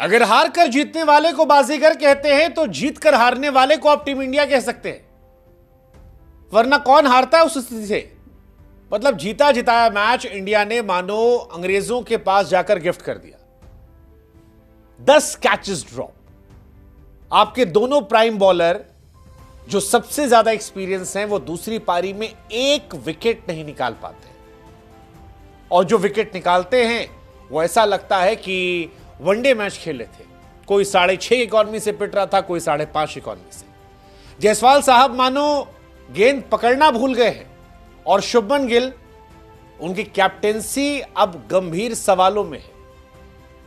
अगर हार कर जीतने वाले को बाजीगर कहते हैं तो जीत कर हारने वाले को आप टीम इंडिया कह सकते हैं, वरना कौन हारता है उस स्थिति से। मतलब जीता जिताया मैच इंडिया ने मानो अंग्रेजों के पास जाकर गिफ्ट कर दिया। 10 कैचेस ड्रॉप। आपके दोनों प्राइम बॉलर जो सबसे ज्यादा एक्सपीरियंस हैं वो दूसरी पारी में एक विकेट नहीं निकाल पाते, और जो विकेट निकालते हैं वो ऐसा लगता है कि वनडे मैच खेले थे। कोई 6.5 इकॉनमी से पिट रहा था, कोई 5.5 इकॉनमी से। जायसवाल साहब मानो गेंद पकड़ना भूल गए हैं, और शुभमन गिल, उनकी कैप्टेंसी अब गंभीर सवालों में है।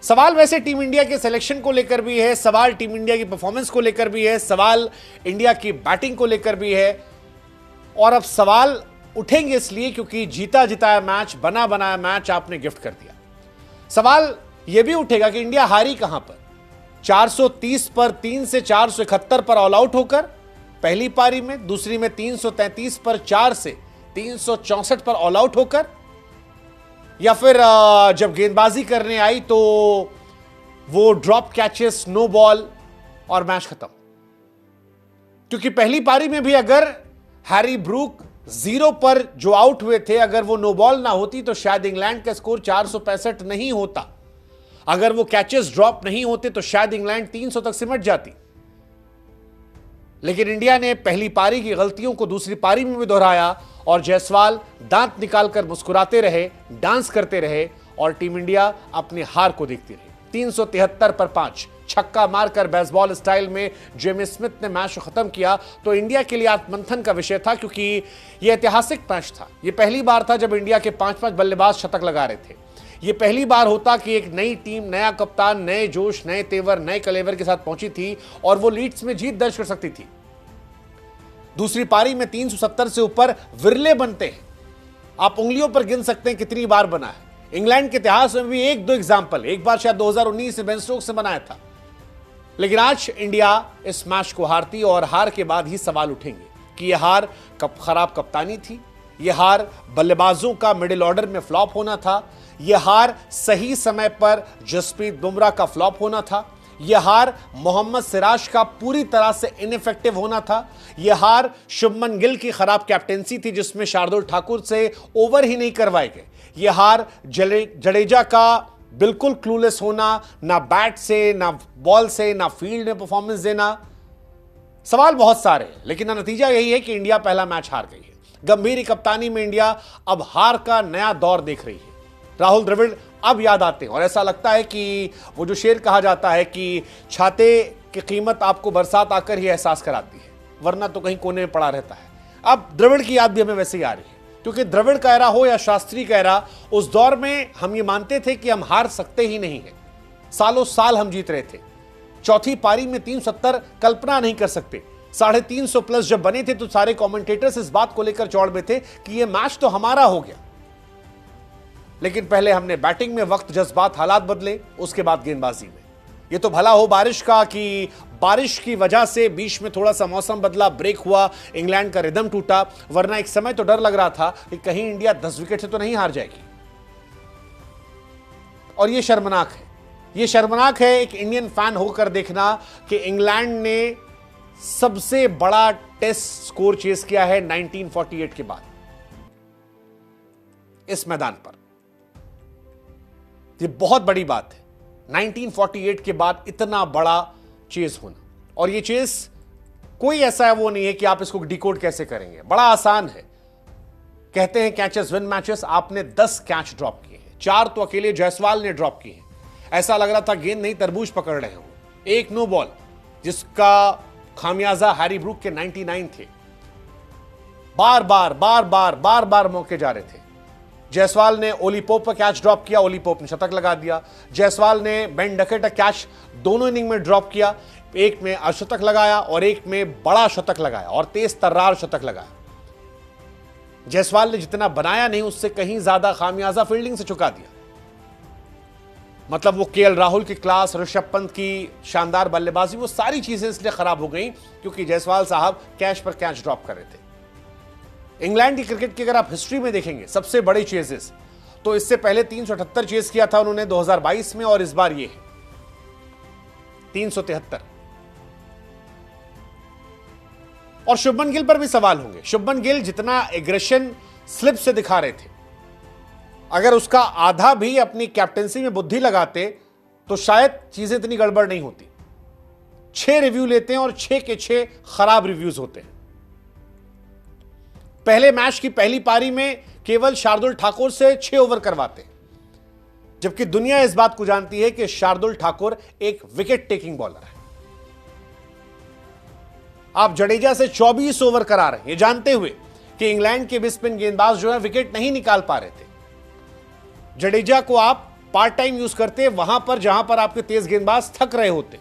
सवाल वैसे टीम इंडिया के सिलेक्शन को लेकर भी है, सवाल टीम इंडिया की परफॉर्मेंस को लेकर भी है, सवाल इंडिया की बैटिंग को लेकर भी है, और अब सवाल उठेंगे इसलिए क्योंकि जीता जिताया मैच, बना बनाया मैच आपने गिफ्ट कर दिया। सवाल यह भी उठेगा कि इंडिया हारी कहां पर। 430 पर 3 से 471 पर ऑल आउट होकर पहली पारी में, दूसरी में 333 पर 4 से 364 पर ऑल आउट होकर, या फिर जब गेंदबाजी करने आई तो वो ड्रॉप कैचेस, नो बॉल और मैच खत्म। क्योंकि पहली पारी में भी अगर हैरी ब्रूक 0 पर जो आउट हुए थे, अगर वो नो बॉल ना होती तो शायद इंग्लैंड का स्कोर 465 नहीं होता। अगर वो कैचेस ड्रॉप नहीं होते तो शायद इंग्लैंड 300 तक सिमट जाती। लेकिन इंडिया ने पहली पारी की गलतियों को दूसरी पारी में भी दोहराया, और जायसवाल दांत निकालकर मुस्कुराते रहे, डांस करते रहे, और टीम इंडिया अपनी हार को देखती रही। 373 पर 5 छक्का मारकर बेसबॉल स्टाइल में जेमी स्मिथ ने मैच को खत्म किया। तो इंडिया के लिए आत्ममंथन का विषय था, क्योंकि यह ऐतिहासिक मैच था। यह पहली बार था जब इंडिया के 5-5 बल्लेबाज शतक लगा रहे थे। यह पहली बार होता कि एक नई टीम, नया कप्तान, नए जोश, नए तेवर, नए कलेवर के साथ पहुंची थी और वो लीड्स में जीत दर्ज कर सकती थी। दूसरी पारी में 370 से ऊपर विरले बनते हैं। आप उंगलियों पर गिन सकते हैं कितनी बार बना है। इंग्लैंड के इतिहास में भी 1-2 एग्जाम्पल, एक बार शायद 2019 में बेन स्टोक्स से बनाया था। लेकिन आज इंडिया इस मैच को हारती, और हार के बाद ही सवाल उठेंगे कि यह हार खराब कप्तानी थी, यह हार बल्लेबाजों का मिडिल ऑर्डर में फ्लॉप होना था, यह हार सही समय पर जसप्रीत बुमराह का फ्लॉप होना था, यह हार मोहम्मद सिराज का पूरी तरह से इनइफेक्टिव होना था, यह हार शुभमन गिल की खराब कैप्टेंसी थी जिसमें शार्दुल ठाकुर से ओवर ही नहीं करवाए गए, यह हार जडेजा का बिल्कुल क्लूलेस होना, ना बैट से, ना बॉल से, ना फील्ड में परफॉर्मेंस देना। सवाल बहुत सारे हैं, लेकिन नतीजा यही है कि इंडिया पहला मैच हार गई है। गंभीर कप्तानी में इंडिया अब हार का नया दौर देख रही है। राहुल द्रविड़ अब याद आते हैं, और ऐसा लगता है कि वो जो शेर कहा जाता है कि छाते की कीमत आपको बरसात आकर ही एहसास कराती है, वरना तो कहीं कोने में पड़ा रहता है। अब द्रविड़ की याद भी हमें वैसे ही आ रही है, क्योंकि द्रविड़ का एरा हो या शास्त्री का एरा, उस दौर में हम ये मानते थे कि हम हार सकते ही नहीं है। सालों साल हम जीत रहे थे। चौथी पारी में 370 कल्पना नहीं कर सकते। 350 प्लस जब बने थे तो सारे कमेंटेटर्स इस बात को लेकर चौड़ में थे कि ये मैच तो हमारा हो गया। लेकिन पहले हमने बैटिंग में वक्त, जज्बात, हालात बदले, उसके बाद गेंदबाजी में। ये तो भला हो बारिश का कि बारिश की वजह से बीच में थोड़ा सा मौसम बदला, ब्रेक हुआ, इंग्लैंड का रिदम टूटा, वरना एक समय तो डर लग रहा था कि कहीं इंडिया 10 विकेट से तो नहीं हार जाएगी। और ये शर्मनाक है, ये शर्मनाक है एक इंडियन फैन होकर देखना कि इंग्लैंड ने सबसे बड़ा टेस्ट स्कोर चेस किया है 1948 के बाद इस मैदान पर। ये बहुत बड़ी बात है, 1948 के बाद इतना बड़ा चेस होना। और ये चेस कोई ऐसा है वो नहीं है कि आप इसको डिकोड कैसे करेंगे, बड़ा आसान है। कहते हैं कैचेस विन मैचेस। आपने 10 कैच ड्रॉप किए हैं, 4 तो अकेले जायसवाल ने ड्रॉप किए हैं। ऐसा लग रहा था गेंद नहीं तरबूज पकड़ रहे हो। एक नो बॉल जिसका खामियाजा हैरी ब्रूक के 99 थे। बार बार मौके जा रहे थे। जायसवाल ने ओली पोप पर कैच ड्रॉप किया, ओली पोप ने शतक लगा दिया। जायसवाल ने बेन डकेट का कैच दोनों इनिंग में ड्रॉप किया, एक में अर्धशतक लगाया और एक में बड़ा शतक लगाया और तेज तर्रार शतक लगाया। जायसवाल ने जितना बनाया नहीं उससे कहीं ज्यादा खामियाजा फील्डिंग से चुका दिया। मतलब वो केएल राहुल की क्लास, ऋषभ पंत की शानदार बल्लेबाजी, वो सारी चीजें इसलिए खराब हो गई क्योंकि जायसवाल साहब कैच पर कैच ड्रॉप कर रहे थे। इंग्लैंड की क्रिकेट की अगर आप हिस्ट्री में देखेंगे सबसे बड़े चेजेस, तो इससे पहले 378 चेज किया था उन्होंने 2022 में, और इस बार ये है 373। और शुभमन गिल पर भी सवाल होंगे। शुभमन गिल जितना एग्रेशन स्लिप से दिखा रहे थे, अगर उसका आधा भी अपनी कैप्टेंसी में बुद्धि लगाते तो शायद चीजें इतनी गड़बड़ नहीं होती। 6 रिव्यू लेते हैं और 6 के 6 खराब रिव्यूज होते हैं। पहले मैच की पहली पारी में केवल शार्दुल ठाकुर से 6 ओवर करवाते, जबकि दुनिया इस बात को जानती है कि शार्दुल ठाकुर एक विकेट टेकिंग बॉलर है। आप जडेजा से 24 ओवर करा रहे हैं, ये जानते हुए कि इंग्लैंड के भी स्पिन गेंदबाज जो है विकेट नहीं निकाल पा रहे थे। जडेजा को आप पार्ट टाइम यूज करते वहां पर जहां पर आपके तेज गेंदबाज थक रहे होते,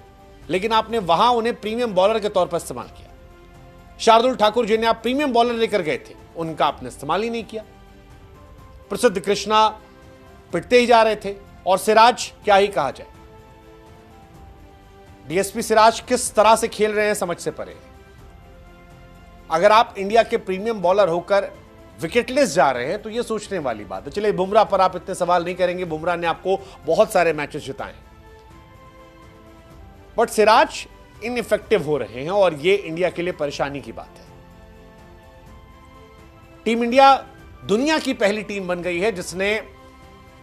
लेकिन आपने वहां उन्हें प्रीमियम बॉलर के तौर पर इस्तेमाल किया। शार्दुल ठाकुर जिन्हें आप प्रीमियम बॉलर लेकर गए थे, उनका आपने इस्तेमाल ही नहीं किया। प्रसिद्ध कृष्णा पिटते ही जा रहे थे, और सिराज क्या ही कहा जाए। डीएसपी सिराज किस तरह से खेल रहे हैं समझ से परे। अगर आप इंडिया के प्रीमियम बॉलर होकर विकेटलेस जा रहे हैं तो यह सोचने वाली बात है। चलिए, बुमराह पर आप इतने सवाल नहीं करेंगे, बुमराह ने आपको बहुत सारे मैचेस जिताए, बट सिराज इनइफेक्टिव हो रहे हैं और यह इंडिया के लिए परेशानी की बात है। टीम इंडिया दुनिया की पहली टीम बन गई है जिसने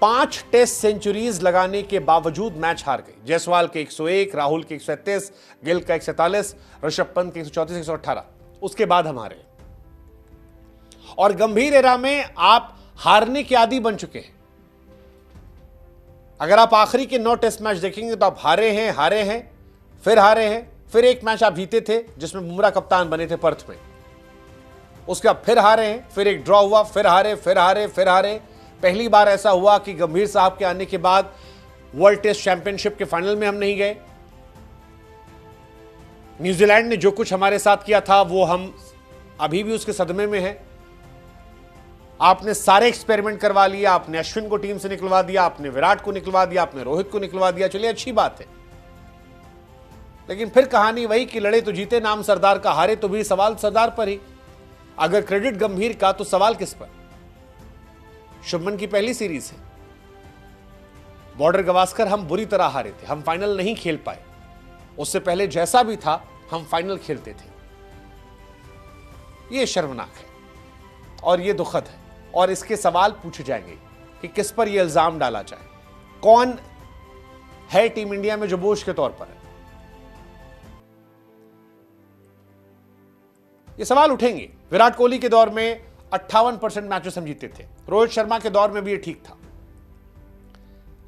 5 टेस्ट सेंचुरीज लगाने के बावजूद मैच हार गई। जायसवाल के 101, राहुल के 131, गिल का 147, ऋषभ पंत के 134, 118। उसके बाद हमारे और गंभीर एरा में आप हारने के आदी बन चुके हैं। अगर आप आखिरी के 9 टेस्ट मैच देखेंगे तो आप हारे हैं, फिर हारे हैं, फिर एक मैच आप जीते थे जिसमें बुमराह कप्तान बने थे पर्थ में, उसके बाद फिर हारे हैं, फिर एक ड्रॉ हुआ, फिर हारे। पहली बार ऐसा हुआ कि गंभीर साहब के आने के बाद वर्ल्ड टेस्ट चैंपियनशिप के फाइनल में हम नहीं गए। न्यूजीलैंड ने जो कुछ हमारे साथ किया था वो हम अभी भी उसके सदमे में हैं। आपने सारे एक्सपेरिमेंट करवा लिया, आपने अश्विन को टीम से निकलवा दिया, आपने विराट को निकलवा दिया, आपने रोहित को निकलवा दिया। चलिए, अच्छी बात है, लेकिन फिर कहानी वही कि लड़े तो जीते, नाम सरदार का, हारे तो भी सवाल सरदार पर ही। अगर क्रेडिट गंभीर का तो सवाल किस पर? शुभमन की पहली सीरीज है, बॉर्डर गवास्कर हम बुरी तरह हारे थे, हम फाइनल नहीं खेल पाए। उससे पहले जैसा भी था हम फाइनल खेलते थे। यह शर्मनाक है और यह दुखद है, और इसके सवाल पूछे जाएंगे कि किस पर यह इल्जाम डाला जाए, कौन है टीम इंडिया में जो बोझ के तौर पर है। ये सवाल उठेंगे। विराट कोहली के दौर में 58% मैचेस हम जीते थे, रोहित शर्मा के दौर में भी ये ठीक था,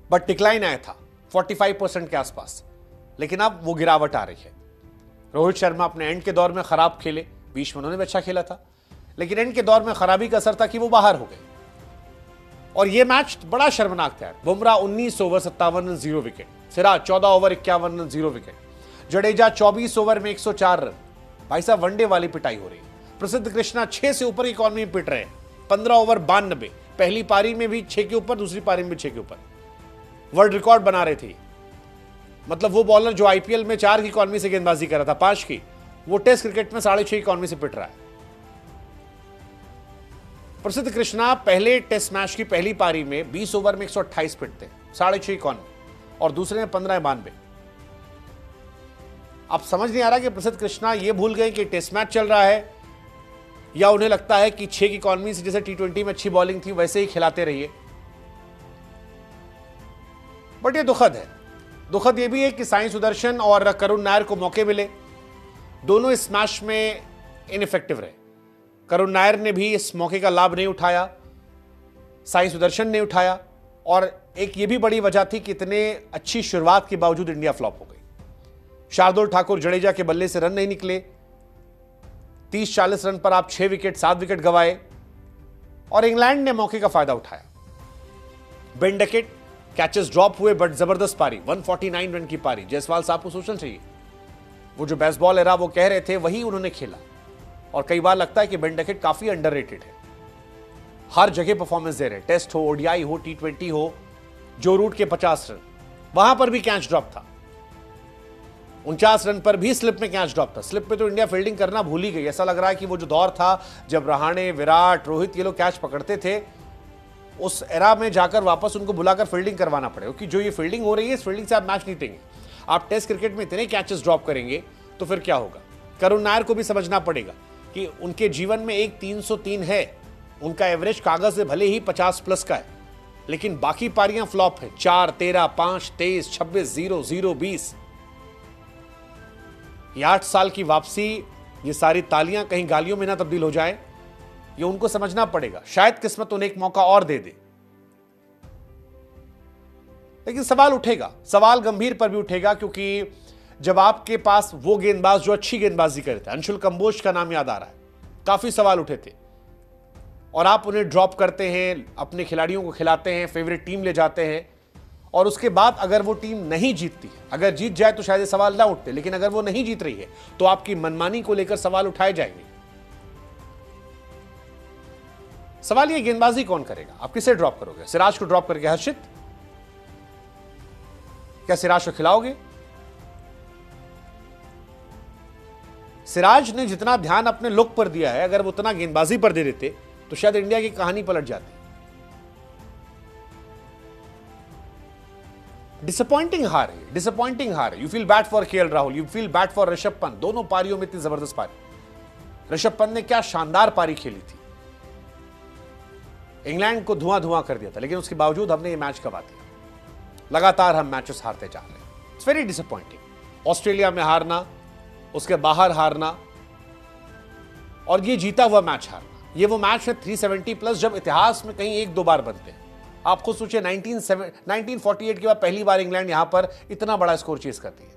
बट डिक्लाइन आया था 45% के आसपास, लेकिन अब वो गिरावट आ रही है। रोहित शर्मा अपने एंड के दौर में खराब खेले, बीच में उन्होंने भी अच्छा खेला था, लेकिन एंड के दौर में खराबी का असर था कि वो बाहर हो गए। और ये मैच बड़ा शर्मनाक था। Bumrah 19 over 57 run 0 wicket, Siraj 14 over 51 run 0 wicket, Jadeja 24 over में 104 रन। भाई साहब, वनडे वाली पिटाई हो रही है। प्रसिद्ध कृष्णा 6 से ऊपर की इकॉनमी में पिट रहे हैं, 15 ओवर 92, पहली पारी में भी 6 के ऊपर, दूसरी पारी में भी 6 के ऊपर। वर्ल्ड रिकॉर्ड बना रहे थे। मतलब वो बॉलर जो आईपीएल में 4 की इकॉनमी से गेंदबाजी कर रहा था, 5 की, वो टेस्ट क्रिकेट में 6.5 की इकॉनमी से पिट रहा है। प्रसिद्ध कृष्णा पहले टेस्ट मैच की पहली पारी में 20 ओवर में 128 पिटते, 6.5 इकॉनमी, और दूसरे में 15-92। अब समझ नहीं आ रहा कि प्रसिद्ध कृष्णा ये भूल गए कि टेस्ट मैच चल रहा है, या उन्हें लगता है कि 6 की इकॉनमी से जैसे T20 में अच्छी बॉलिंग थी वैसे ही खिलाते रहिए। बट ये दुखद है। दुखद ये भी है कि साई सुदर्शन और करुण नायर को मौके मिले, दोनों इस मैच में इनइफेक्टिव रहे। करुण नायर ने भी इस मौके का लाभ नहीं उठाया, साई सुदर्शन ने उठाया, और एक ये भी बड़ी वजह थी कि इतने अच्छी शुरुआत के बावजूद इंडिया फ्लॉप हो गई। शार्दुल ठाकुर जडेजा के बल्ले से रन नहीं निकले, 30-40 रन पर आप 6 विकेट 7 विकेट गंवाए, और इंग्लैंड ने मौके का फायदा उठाया। बेन डकेट कैचेस ड्रॉप हुए, बट जबरदस्त पारी, 149 रन की पारी। जायसवाल साहब को सोचना चाहिए, वो जो बेसबॉल एरा वो कह रहे थे वही उन्होंने खेला। और कई बार लगता है कि बेन डकेट काफी अंडररेटेड है, हर जगह परफॉर्मेंस दे रहे, टेस्ट हो, ओडीआई हो, T20 हो। जो रूट के 50 रन, वहां पर भी कैच ड्रॉप था। 49 रन पर भी स्लिप में कैच ड्रॉप था। स्लिप पे तो इंडिया फील्डिंग करना भूल ही गई। ऐसा लग रहा है कि वो जो दौर था जब रहाणे, विराट, रोहित ये लोग कैच पकड़ते थे, उस एरा में जाकर वापस उनको बुलाकर फील्डिंग करवाना पड़ेगा, क्योंकि जो ये फील्डिंग हो रही है इस फील्डिंग से आप मैच जीतेंगे। आप टेस्ट क्रिकेट में इतने कैचेस ड्रॉप करेंगे तो फिर क्या होगा। करुण नायर को भी समझना पड़ेगा कि उनके जीवन में एक 303 है, उनका एवरेज कागज से भले ही 50 प्लस का है, लेकिन बाकी पारियां फ्लॉप है। 4, 13, 5, 23, 26, 0, 0, 20। ये 8 साल की वापसी, ये सारी तालियां कहीं गालियों में ना तब्दील हो जाए, ये उनको समझना पड़ेगा। शायद किस्मत उन्हें एक मौका और दे दे, लेकिन सवाल उठेगा, सवाल गंभीर पर भी उठेगा, क्योंकि जब आपके पास वो गेंदबाज जो अच्छी गेंदबाजी करे थे, अंशुल कंबोज का नाम याद आ रहा है, काफी सवाल उठे थे, और आप उन्हें ड्रॉप करते हैं, अपने खिलाड़ियों को खिलाते हैं, फेवरेट टीम ले जाते हैं, और उसके बाद अगर वो टीम नहीं जीतती है, अगर जीत जाए तो शायद ये सवाल ना उठते, लेकिन अगर वो नहीं जीत रही है तो आपकी मनमानी को लेकर सवाल उठाए जाएंगे। सवाल ये गेंदबाजी कौन करेगा, आप किसे ड्रॉप करोगे? सिराज को ड्रॉप करके हर्षित? क्या सिराज को खिलाओगे? सिराज ने जितना ध्यान अपने लुक पर दिया है, अगर वो उतना गेंदबाजी पर दे देते तो शायद इंडिया की कहानी पलट जाती। डिसअपॉइंटिंग हार है, डिसअपॉइंटिंग हार है। You feel bad for KL Rahul, you feel bad for Rishabh Pant. दोनों पारियों में इतनी जबरदस्त पारी, ऋषभ पंत ने क्या शानदार पारी खेली थी, इंग्लैंड को धुआं धुआं कर दिया था, लेकिन उसके बावजूद हमने ये मैच गंवा दिया। लगातार हम मैचेस हारते जा रहे हैं। It's very disappointing. ऑस्ट्रेलिया में हारना, उसके बाहर हारना, और ये जीता हुआ मैच हारना। ये वो मैच है 370 प्लस, जब इतिहास में कहीं 1-2 बार बनते हैं। आप खुद सोचिए, 1948 के बाद पहली बार इंग्लैंड यहां पर इतना बड़ा स्कोर चेज करती है।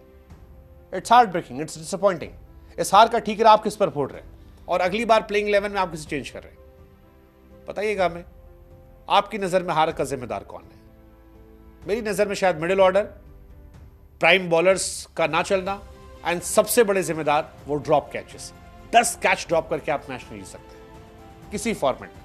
It's heartbreaking, it's disappointing. इस हार का ठीकरा आप किस पर फोड़ रहे हैं, और अगली बार प्लेइंग 11 में आप किसे चेंज कर रहे हैं? बताइएगा हमें, आपकी नजर में हार का जिम्मेदार कौन है? मेरी नजर में शायद मिडिल ऑर्डर, प्राइम बॉलर्स का ना चलना, एंड सबसे बड़े जिम्मेदार वो ड्रॉप कैचेस। 10 कैच ड्रॉप करके आप मैच नहीं जीत सकते किसी फॉर्मेट में।